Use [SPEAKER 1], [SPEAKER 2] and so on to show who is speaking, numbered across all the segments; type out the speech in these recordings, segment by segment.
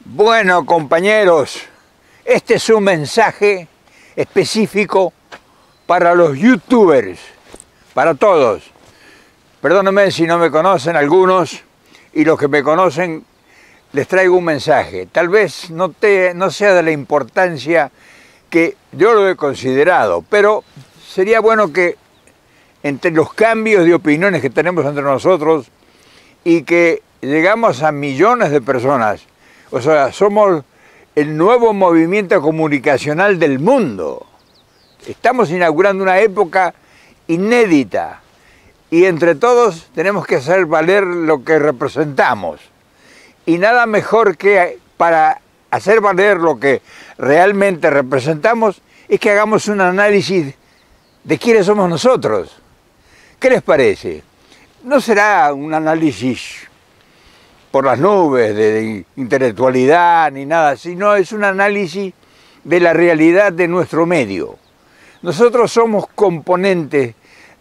[SPEAKER 1] Bueno, compañeros, este es un mensaje específico para los youtubers, para todos. Perdónenme si no me conocen algunos, y los que me conocen les traigo un mensaje. Tal vez no sea de la importancia que yo lo he considerado, pero sería bueno que entre los cambios de opiniones que tenemos entre nosotros y que llegamos a millones de personas, o sea, somos el nuevo movimiento comunicacional del mundo. Estamos inaugurando una época inédita y entre todos tenemos que hacer valer lo que representamos. Y nada mejor que para hacer valer lo que realmente representamos es que hagamos un análisis de quiénes somos nosotros. ¿Qué les parece? No será un análisis por las nubes de intelectualidad ni nada, sino es un análisis de la realidad de nuestro medio. Nosotros somos componentes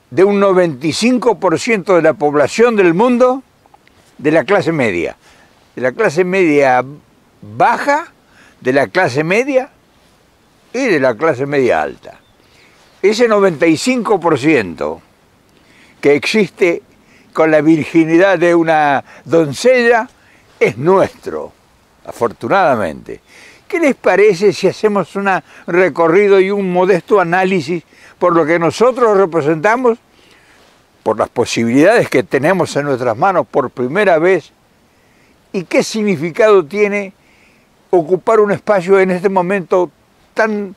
[SPEAKER 1] de un 95% de la población del mundo de la clase media baja, de la clase media y de la clase media alta. Ese 95% que existe con la virginidad de una doncella es nuestro, afortunadamente. ¿Qué les parece si hacemos un recorrido y un modesto análisis por lo que nosotros representamos, por las posibilidades que tenemos en nuestras manos por primera vez, y qué significado tiene ocupar un espacio en este momento tan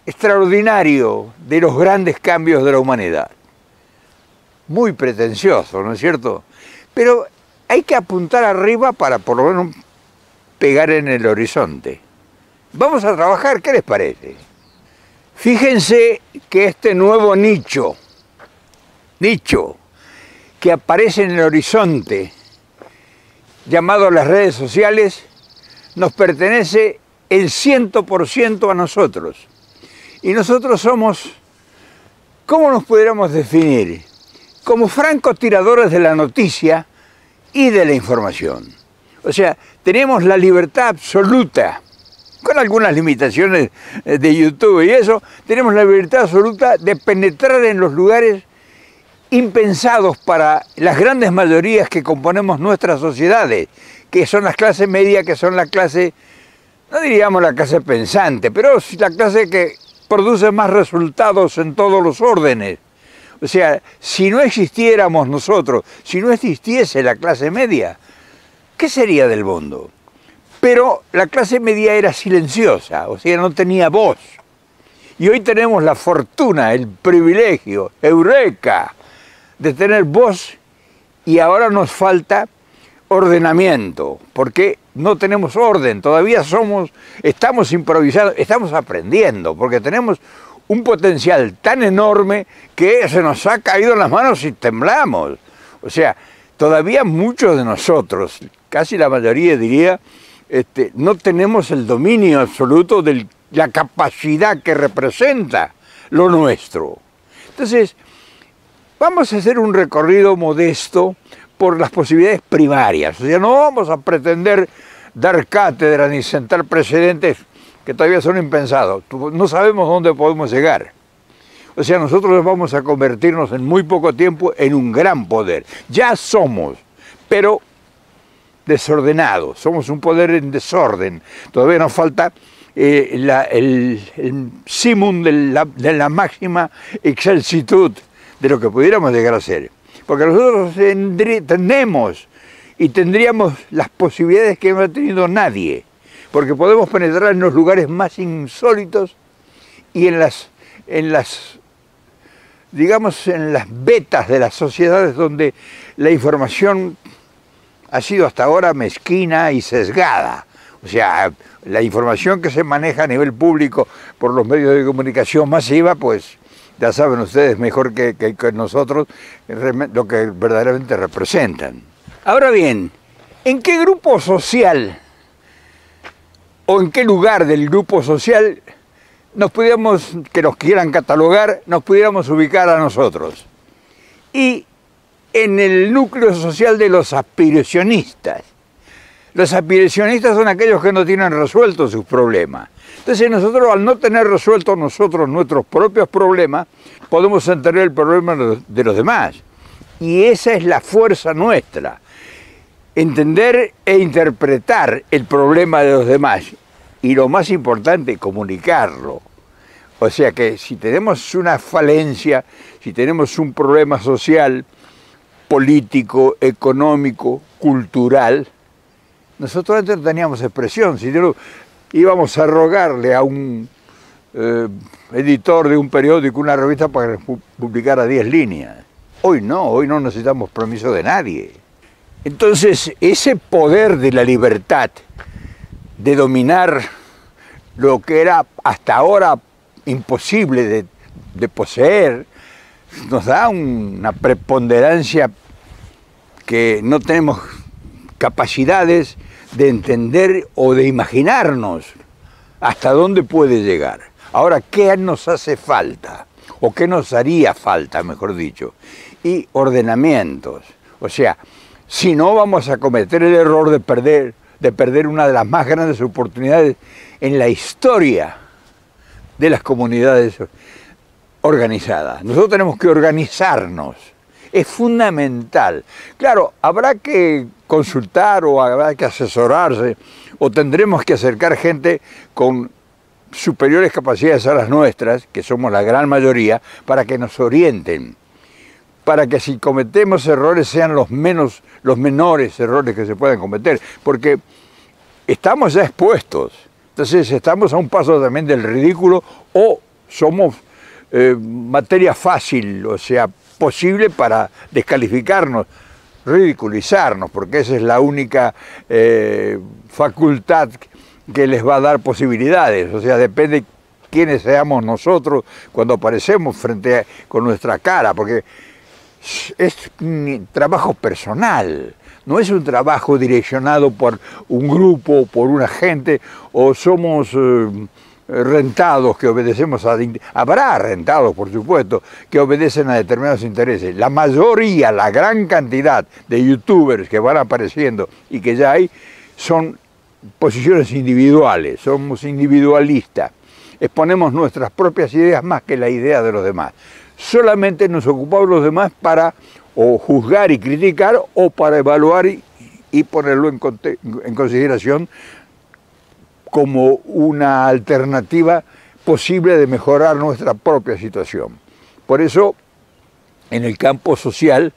[SPEAKER 1] extraordinario de los grandes cambios de la humanidad? Muy pretencioso, ¿no es cierto? Pero hay que apuntar arriba para por lo menos pegar en el horizonte. Vamos a trabajar, ¿qué les parece? Fíjense que este nuevo nicho que aparece en el horizonte, llamado las redes sociales, nos pertenece el 100% a nosotros. Y nosotros somos, ¿cómo nos pudiéramos definir? Como francotiradores de la noticia y de la información. O sea, tenemos la libertad absoluta, con algunas limitaciones de YouTube y eso, tenemos la libertad absoluta de penetrar en los lugares impensados para las grandes mayorías que componemos nuestras sociedades, que son las clases medias, que son la clase, no diríamos la clase pensante, pero la clase que produce más resultados en todos los órdenes. O sea, si no existiéramos nosotros, si no existiese la clase media, ¿qué sería del mundo? Pero la clase media era silenciosa, o sea, no tenía voz. Y hoy tenemos la fortuna, el privilegio, eureka, de tener voz, y ahora nos falta ordenamiento, porque no tenemos orden, todavía estamos improvisando, estamos aprendiendo, porque tenemos un potencial tan enorme que se nos ha caído en las manos y temblamos. O sea, todavía muchos de nosotros, casi la mayoría diría, no tenemos el dominio absoluto de la capacidad que representa lo nuestro. Entonces, vamos a hacer un recorrido modesto por las posibilidades primarias. O sea, no vamos a pretender dar cátedra ni sentar precedentes que todavía son impensados. No sabemos dónde podemos llegar. O sea, nosotros vamos a convertirnos en muy poco tiempo en un gran poder. Ya somos, pero desordenados. Somos un poder en desorden. Todavía nos falta el simum de la máxima excelsitud de lo que pudiéramos llegar a ser. Porque nosotros tenemos y tendríamos las posibilidades que no ha tenido nadie. Porque podemos penetrar en los lugares más insólitos y en las vetas de las sociedades donde la información ha sido hasta ahora mezquina y sesgada. O sea, la información que se maneja a nivel público por los medios de comunicación masiva, pues ya saben ustedes mejor que nosotros lo que verdaderamente representan. Ahora bien, ¿en qué grupo social o en qué lugar del grupo social que nos quieran catalogar, nos pudiéramos ubicar a nosotros? Y en el núcleo social de los aspiracionistas. Los aspiracionistas son aquellos que no tienen resueltos sus problemas. Entonces nosotros, al no tener resueltos nosotros nuestros propios problemas, podemos entender el problema de los demás. Y esa es la fuerza nuestra, entender e interpretar el problema de los demás. Y lo más importante, comunicarlo. O sea que si tenemos una falencia, si tenemos un problema social, político, económico, cultural, nosotros antes teníamos expresión. Si íbamos a rogarle a un editor de un periódico, una revista, para que publicara 10 líneas. Hoy no necesitamos permiso de nadie. Entonces, ese poder de la libertad, de dominar lo que era hasta ahora imposible de poseer, nos da una preponderancia que no tenemos capacidades de entender o de imaginarnos hasta dónde puede llegar. Ahora, ¿qué nos hace falta? ¿O qué nos haría falta, mejor dicho? Y ordenamientos. O sea, si no, vamos a cometer el error de perder una de las más grandes oportunidades en la historia de las comunidades organizadas. Nosotros tenemos que organizarnos. Es fundamental. Claro, habrá que consultar o habrá que asesorarse o tendremos que acercar gente con superiores capacidades a las nuestras, que somos la gran mayoría, para que nos orienten, para que si cometemos errores sean los menores errores que se puedan cometer, porque estamos ya expuestos, entonces estamos a un paso también del ridículo o somos materia fácil, o sea, posible para descalificarnos, ridiculizarnos, porque esa es la única facultad que les va a dar posibilidades. O sea, depende quiénes seamos nosotros cuando aparecemos con nuestra cara, porque es un trabajo personal, no es un trabajo direccionado por un grupo, por una gente, o somos rentados que obedecemos habrá rentados, por supuesto, que obedecen a determinados intereses. La mayoría, la gran cantidad de youtubers que van apareciendo y que ya hay, son posiciones individuales, somos individualistas, exponemos nuestras propias ideas más que la idea de los demás. Solamente nos ocupamos los demás para o juzgar y criticar o para evaluar y ponerlo en consideración como una alternativa posible de mejorar nuestra propia situación. Por eso, en el campo social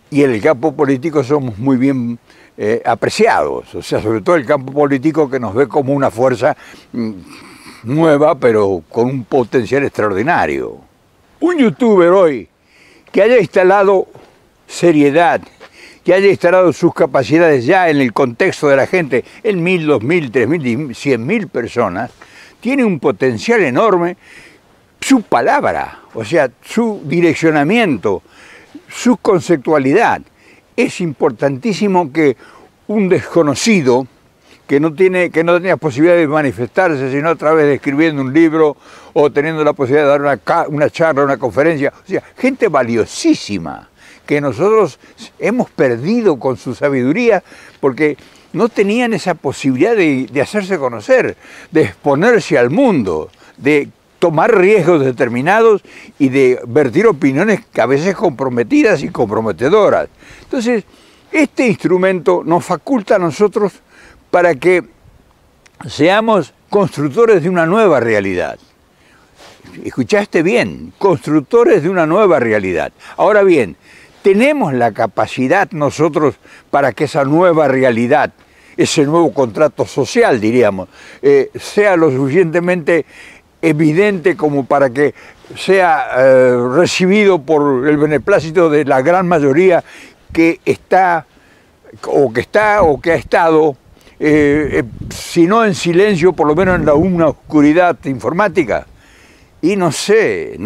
[SPEAKER 1] y en el campo político somos muy bien apreciados, o sea, sobre todo el campo político, que nos ve como una fuerza nueva, pero con un potencial extraordinario. Un youtuber hoy que haya instalado seriedad, que haya instalado sus capacidades ya en el contexto de la gente, en 1.000, 2.000, 3.000, 100.000 personas, tiene un potencial enorme. Su palabra, o sea, su direccionamiento, su conceptualidad. Es importantísimo que un desconocido que no tenía posibilidad de manifestarse sino a través de escribiendo un libro o teniendo la posibilidad de dar una charla, una conferencia, o sea, gente valiosísima que nosotros hemos perdido con su sabiduría porque no tenían esa posibilidad de hacerse conocer, de exponerse al mundo, de tomar riesgos determinados y de vertir opiniones que a veces comprometidas y comprometedoras. Entonces, este instrumento nos faculta a nosotros para que seamos constructores de una nueva realidad. ¿Escuchaste bien? Constructores de una nueva realidad. Ahora bien, ¿tenemos la capacidad nosotros para que esa nueva realidad, ese nuevo contrato social, diríamos, sea lo suficientemente evidente como para que sea recibido por el beneplácito de la gran mayoría que está o que ha estado, si no en silencio, por lo menos en una oscuridad informática? Y no sé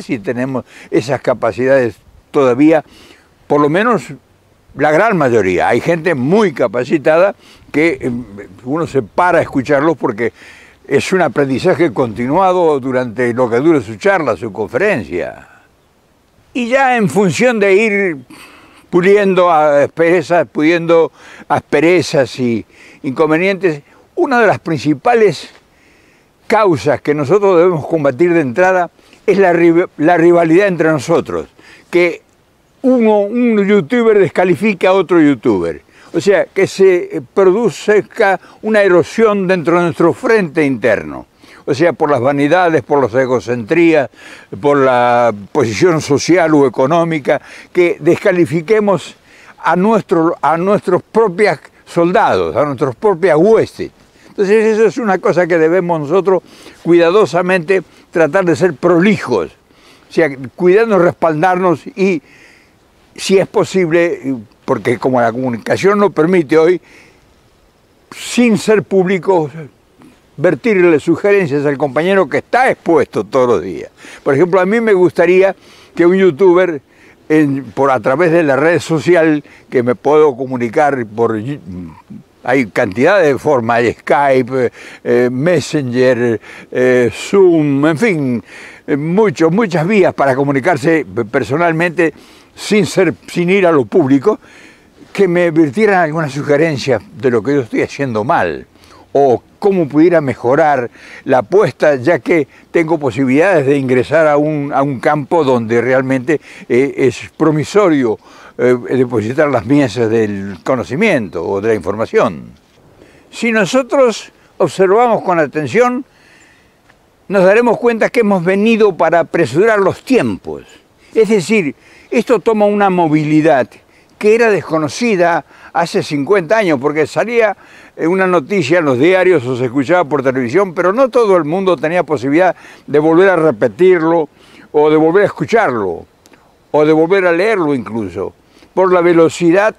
[SPEAKER 1] si tenemos esas capacidades todavía, por lo menos la gran mayoría. Hay gente muy capacitada que uno se para a escucharlos porque es un aprendizaje continuado durante lo que dure su charla, su conferencia. Y ya en función de ir puliendo asperezas y inconvenientes. Una de las principales causas que nosotros debemos combatir de entrada es la rivalidad entre nosotros, que un youtuber descalifica a otro youtuber. O sea, que se produzca una erosión dentro de nuestro frente interno. O sea, por las vanidades, por las egocentrías, por la posición social o económica, que descalifiquemos a nuestros propios soldados, a nuestras propias huestes. Entonces eso es una cosa que debemos nosotros cuidadosamente tratar de ser prolijos. O sea, cuidarnos, respaldarnos y, si es posible, porque como la comunicación no permite hoy, sin ser públicos, vertirle sugerencias al compañero que está expuesto todos los días. Por ejemplo, a mí me gustaría que un youtuber, a través de la red social, que me puedo comunicar hay cantidad de formas, hay Skype, Messenger, Zoom, en fin, muchas vías para comunicarse personalmente sin ir a lo público, que me virtieran alguna sugerencia de lo que yo estoy haciendo mal o cómo pudiera mejorar la apuesta, ya que tengo posibilidades de ingresar a un campo donde realmente es promisorio depositar las miezas del conocimiento o de la información. Si nosotros observamos con atención, nos daremos cuenta que hemos venido para apresurar los tiempos. Es decir, esto toma una movilidad que era desconocida hace 50 años, porque salía una noticia en los diarios o se escuchaba por televisión, pero no todo el mundo tenía posibilidad de volver a repetirlo, o de volver a escucharlo, o de volver a leerlo incluso, por la velocidad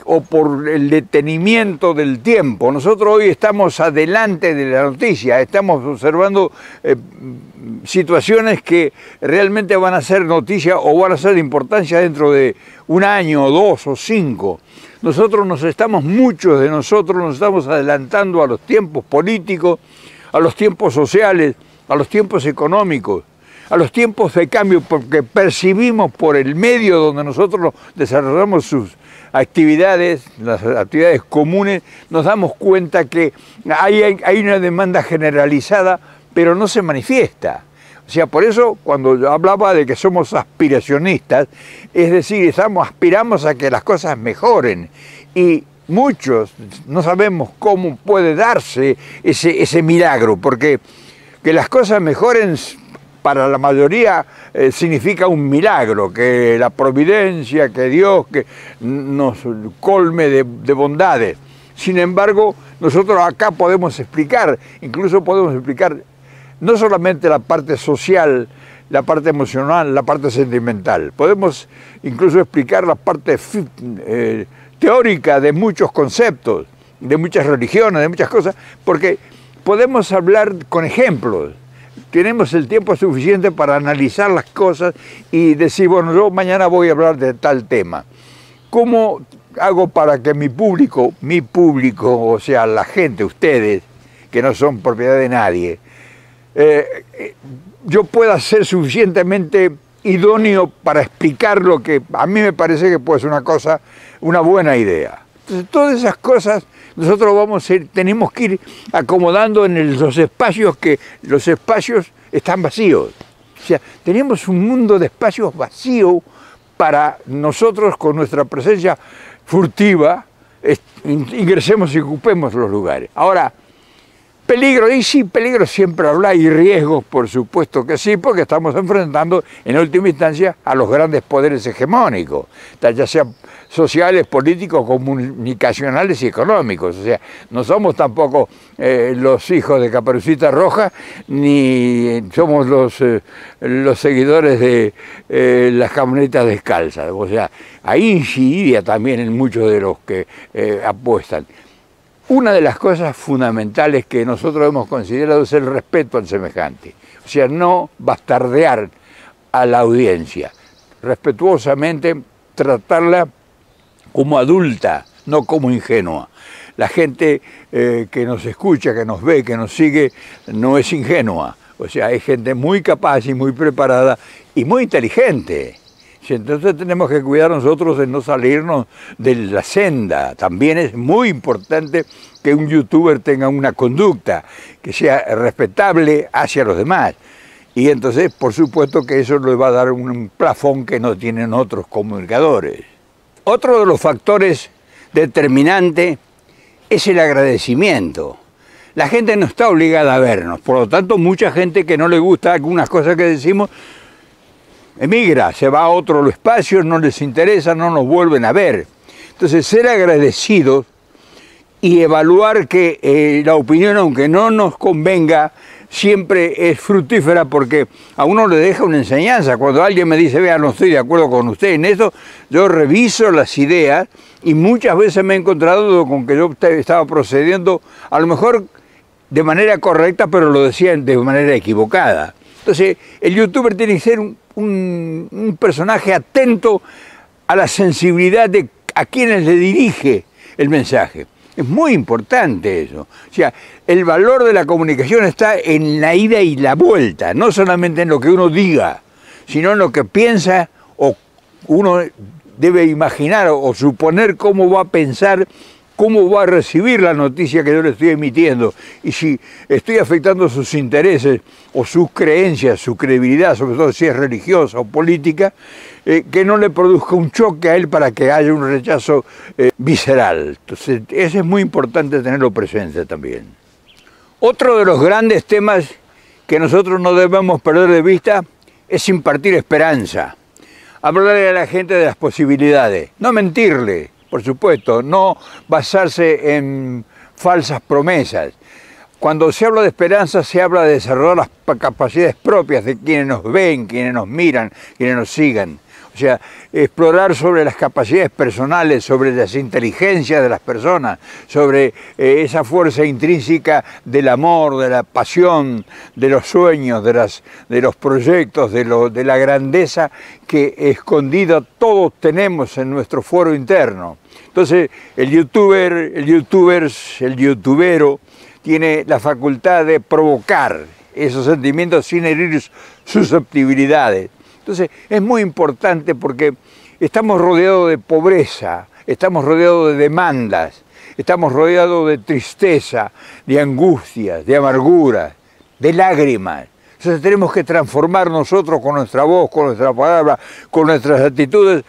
[SPEAKER 1] o por el detenimiento del tiempo. Nosotros hoy estamos adelante de la noticia, estamos observando situaciones que realmente van a ser noticia o van a ser de importancia dentro de un año, o 2 o 5. Muchos de nosotros nos estamos adelantando a los tiempos políticos, a los tiempos sociales, a los tiempos económicos, a los tiempos de cambio, porque percibimos por el medio donde nosotros desarrollamos sus actividades, las actividades comunes, nos damos cuenta que hay una demanda generalizada, pero no se manifiesta. O sea, por eso cuando yo hablaba de que somos aspiracionistas, es decir, aspiramos a que las cosas mejoren, y muchos no sabemos cómo puede darse ese milagro, porque que las cosas mejoren para la mayoría significa un milagro, que la providencia, que Dios que nos colme de bondades. Sin embargo, nosotros acá podemos explicar, incluso podemos explicar no solamente la parte social, la parte emocional, la parte sentimental. Podemos incluso explicar la parte teórica de muchos conceptos, de muchas religiones, de muchas cosas, porque podemos hablar con ejemplos. Tenemos el tiempo suficiente para analizar las cosas y decir, bueno, yo mañana voy a hablar de tal tema. ¿Cómo hago para que mi público, o sea, la gente, ustedes, que no son propiedad de nadie, yo pueda ser suficientemente idóneo para explicar lo que a mí me parece que puede ser una buena idea? Entonces, todas esas cosas nosotros tenemos que ir acomodando en los espacios, que los espacios están vacíos. O sea, tenemos un mundo de espacios vacíos para nosotros, con nuestra presencia furtiva, ingresemos y ocupemos los lugares. Ahora, peligro, y sí, peligro siempre habrá, y riesgos, por supuesto que sí, porque estamos enfrentando en última instancia a los grandes poderes hegemónicos, ya sean sociales, políticos, comunicacionales y económicos. O sea, no somos tampoco los hijos de Caperucita Roja, ni somos los seguidores de las camionetas descalzas. O sea, ahí incidiría también en muchos de los que apuestan. Una de las cosas fundamentales que nosotros hemos considerado es el respeto al semejante. O sea, no bastardear a la audiencia. Respetuosamente tratarla como adulta, no como ingenua. La gente que nos escucha, que nos ve, que nos sigue, no es ingenua. O sea, hay gente muy capaz y muy preparada y muy inteligente. O Sí, entonces tenemos que cuidar nosotros de no salirnos de la senda. También es muy importante que un youtuber tenga una conducta que sea respetable hacia los demás. Y entonces, por supuesto que eso le va a dar un plafón que no tienen otros comunicadores. Otro de los factores determinantes es el agradecimiento. La gente no está obligada a vernos, por lo tanto mucha gente que no le gusta algunas cosas que decimos, emigra, se va a otro espacio, no les interesa, no nos vuelven a ver. Entonces ser agradecidos y evaluar que la opinión, aunque no nos convenga, siempre es fructífera porque a uno le deja una enseñanza. Cuando alguien me dice, vea, no estoy de acuerdo con usted en esto, yo reviso las ideas y muchas veces me he encontrado con que yo estaba procediendo a lo mejor de manera correcta, pero lo decían de manera equivocada. Entonces, el youtuber tiene que ser un personaje atento a la sensibilidad de a quienes le dirige el mensaje. Es muy importante eso. O sea, el valor de la comunicación está en la ida y la vuelta, no solamente en lo que uno diga, sino en lo que piensa o uno debe imaginar o suponer cómo va a pensar, cómo va a recibir la noticia que yo le estoy emitiendo y si estoy afectando sus intereses o sus creencias, su credibilidad, sobre todo si es religiosa o política, que no le produzca un choque a él para que haya un rechazo visceral. Entonces, eso es muy importante tenerlo presente también. Otro de los grandes temas que nosotros no debemos perder de vista es impartir esperanza, hablarle a la gente de las posibilidades, no mentirle, por supuesto, no basarse en falsas promesas. Cuando se habla de esperanza, se habla de desarrollar las capacidades propias de quienes nos ven, quienes nos miran, quienes nos sigan. O sea, explorar sobre las capacidades personales, sobre las inteligencias de las personas, sobre esa fuerza intrínseca del amor, de la pasión, de los sueños, de los proyectos, de la grandeza que escondida todos tenemos en nuestro foro interno. Entonces, el youtubero, tiene la facultad de provocar esos sentimientos sin herir susceptibilidades. Entonces es muy importante porque estamos rodeados de pobreza, estamos rodeados de demandas, estamos rodeados de tristeza, de angustias, de amargura, de lágrimas. Entonces tenemos que transformar nosotros con nuestra voz, con nuestra palabra, con nuestras actitudes,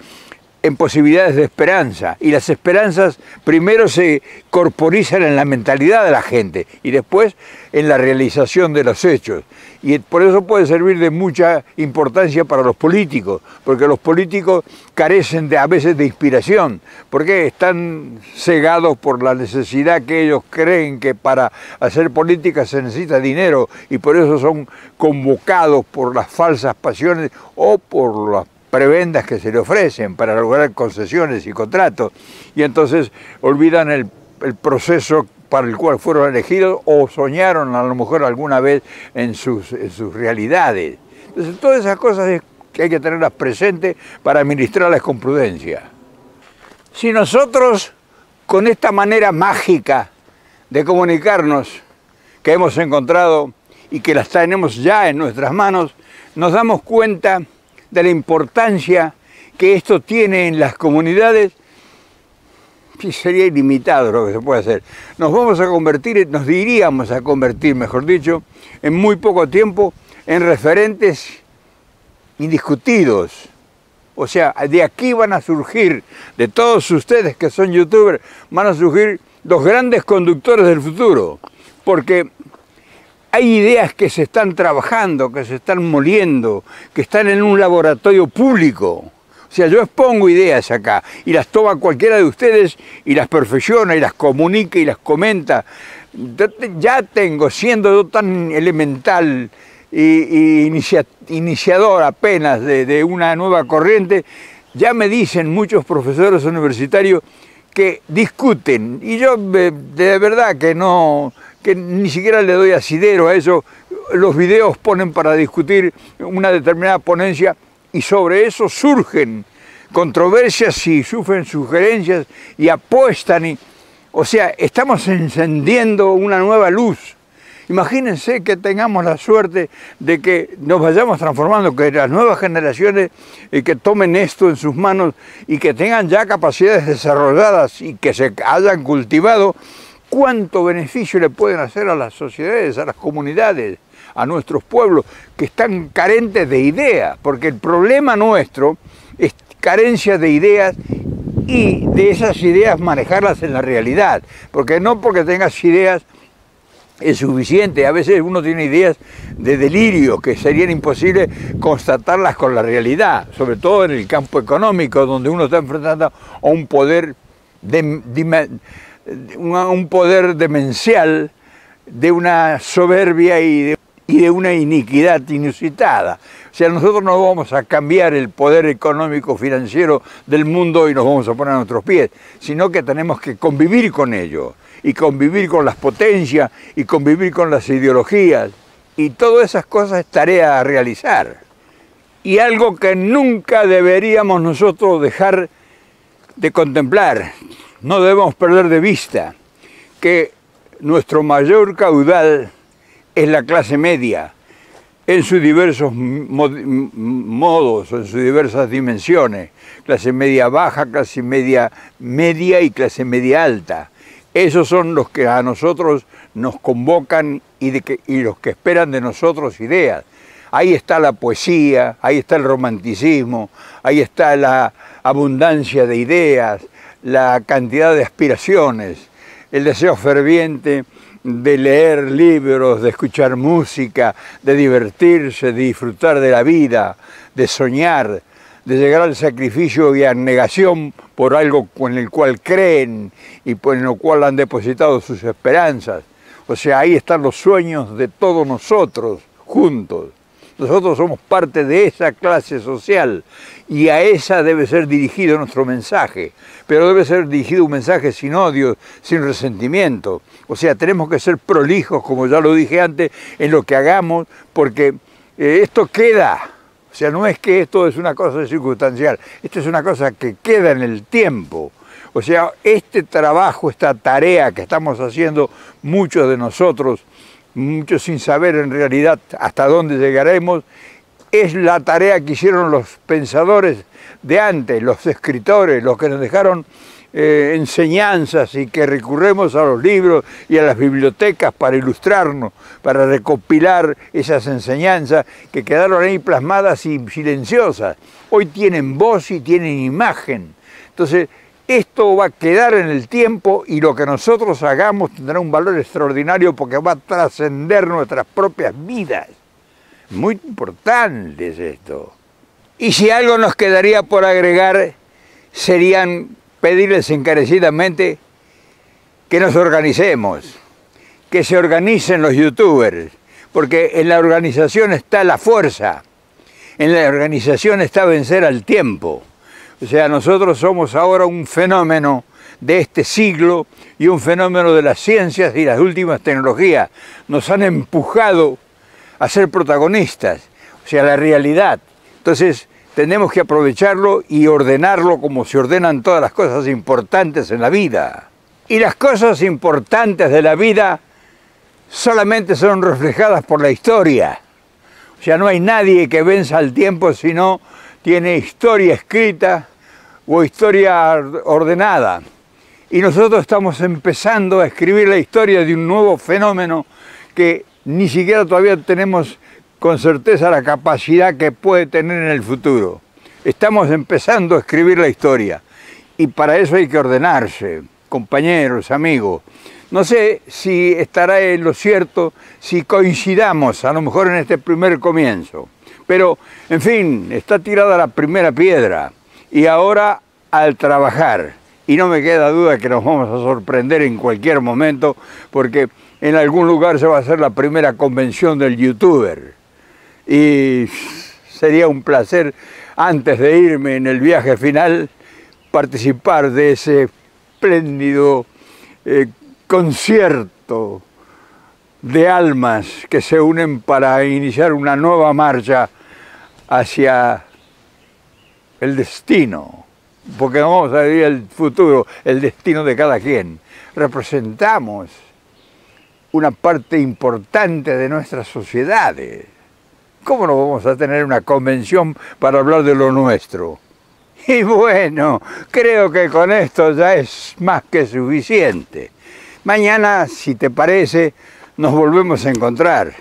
[SPEAKER 1] en posibilidades de esperanza. Y las esperanzas primero se corporizan en la mentalidad de la gente y después en la realización de los hechos. Y por eso puede servir de mucha importancia para los políticos, porque los políticos carecen a veces de inspiración, porque están cegados por la necesidad que ellos creen que para hacer política se necesita dinero y por eso son convocados por las falsas pasiones o por las prebendas que se le ofrecen para lograr concesiones y contratos, y entonces olvidan el proceso para el cual fueron elegidos o soñaron a lo mejor alguna vez en sus realidades. Entonces todas esas cosas que hay que tenerlas presentes para administrarlas con prudencia. Si nosotros con esta manera mágica de comunicarnos que hemos encontrado y que las tenemos ya en nuestras manos, nos damos cuenta de la importancia que esto tiene en las comunidades, sería ilimitado lo que se puede hacer. Nos diríamos a convertir, mejor dicho, en muy poco tiempo en referentes indiscutidos. O sea, de aquí van a surgir, de todos ustedes que son youtubers, van a surgir los grandes conductores del futuro, porque hay ideas que se están trabajando, que se están moliendo, que están en un laboratorio público. O sea, yo expongo ideas acá y las toma cualquiera de ustedes y las perfecciona y las comunica y las comenta. Ya tengo, siendo yo tan elemental e iniciador apenas de una nueva corriente, ya me dicen muchos profesores universitarios que discuten y yo de verdad que ni siquiera le doy asidero a eso. Los videos ponen para discutir una determinada ponencia y sobre eso surgen controversias y surgen sugerencias y apuestan. O sea, estamos encendiendo una nueva luz Imagínense que tengamos la suerte de que nos vayamos transformando, que las nuevas generaciones que tomen esto en sus manos y que tengan ya capacidades desarrolladas y que se hayan cultivado, cuánto beneficio le pueden hacer a las sociedades, a las comunidades, a nuestros pueblos que están carentes de ideas, porque el problema nuestro es carencia de ideas y de esas ideas manejarlas en la realidad, porque no porque tengas ideas es suficiente. A veces uno tiene ideas de delirio que serían imposibles constatarlas con la realidad, sobre todo en el campo económico, donde uno está enfrentando a un poder, un poder demencial, de una soberbia y de una iniquidad inusitada. O sea, nosotros no vamos a cambiar el poder económico financiero del mundo y nos vamos a poner a nuestros pies, sino que tenemos que convivir con ello, y convivir con las potencias, y convivir con las ideologías, y todas esas cosas es tarea a realizar. Y algo que nunca deberíamos nosotros dejar de contemplar, no debemos perder de vista que nuestro mayor caudal es la clase media, en sus diversos modos, en sus diversas dimensiones, clase media baja, clase media media y clase media alta. Esos son los que a nosotros nos convocan y los que esperan de nosotros ideas. Ahí está la poesía, ahí está el romanticismo, ahí está la abundancia de ideas, la cantidad de aspiraciones, el deseo ferviente de leer libros, de escuchar música, de divertirse, de disfrutar de la vida, de soñar, de llegar al sacrificio y abnegación por algo en el cual creen y en lo cual han depositado sus esperanzas. O sea, ahí están los sueños de todos nosotros juntos. Nosotros somos parte de esa clase social y a esa debe ser dirigido nuestro mensaje, pero debe ser dirigido un mensaje sin odio, sin resentimiento. O sea, tenemos que ser prolijos, como ya lo dije antes, en lo que hagamos, porque esto queda. O sea, no es que esto es una cosa circunstancial, esto es una cosa que queda en el tiempo. O sea, este trabajo, esta tarea que estamos haciendo muchos de nosotros, muchos sin saber en realidad hasta dónde llegaremos, es la tarea que hicieron los pensadores de antes, los escritores, los que nos dejaron enseñanzas y que recurremos a los libros y a las bibliotecas para ilustrarnos, para recopilar esas enseñanzas que quedaron ahí plasmadas y silenciosas. Hoy tienen voz y tienen imagen. Entonces, esto va a quedar en el tiempo y lo que nosotros hagamos tendrá un valor extraordinario porque va a trascender nuestras propias vidas. Muy importante es esto. Y si algo nos quedaría por agregar, serían pedirles encarecidamente que nos organicemos, que se organicen los youtubers, porque en la organización está la fuerza, en la organización está vencer al tiempo. O sea, nosotros somos ahora un fenómeno de este siglo y un fenómeno de las ciencias y las últimas tecnologías. Nos han empujado a ser protagonistas, o sea, la realidad. Entonces, tenemos que aprovecharlo y ordenarlo como se ordenan todas las cosas importantes en la vida. Y las cosas importantes de la vida solamente son reflejadas por la historia. O sea, no hay nadie que venza al tiempo si no tiene historia escrita o historia ordenada. Y nosotros estamos empezando a escribir la historia de un nuevo fenómeno que ni siquiera todavía tenemos con certeza la capacidad que puede tener en el futuro. Estamos empezando a escribir la historia y para eso hay que ordenarse, compañeros, amigos. No sé si estará en lo cierto, si coincidamos a lo mejor en este primer comienzo, pero en fin, está tirada la primera piedra y ahora al trabajar. Y no me queda duda que nos vamos a sorprender en cualquier momento porque en algún lugar se va a hacer la primera convención del youtuber. Y sería un placer, antes de irme en el viaje final, participar de ese espléndido concierto de almas que se unen para iniciar una nueva marcha hacia el destino, porque no vamos a vivir el futuro, el destino de cada quien. Representamos una parte importante de nuestras sociedades. ¿Cómo no vamos a tener una convención para hablar de lo nuestro? Y bueno, creo que con esto ya es más que suficiente. Mañana, si te parece, nos volvemos a encontrar.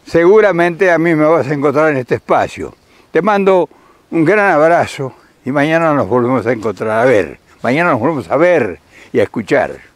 [SPEAKER 1] Seguramente a mí me vas a encontrar en este espacio. Te mando un gran abrazo y mañana nos volvemos a encontrar. Mañana nos volvemos a ver y a escuchar.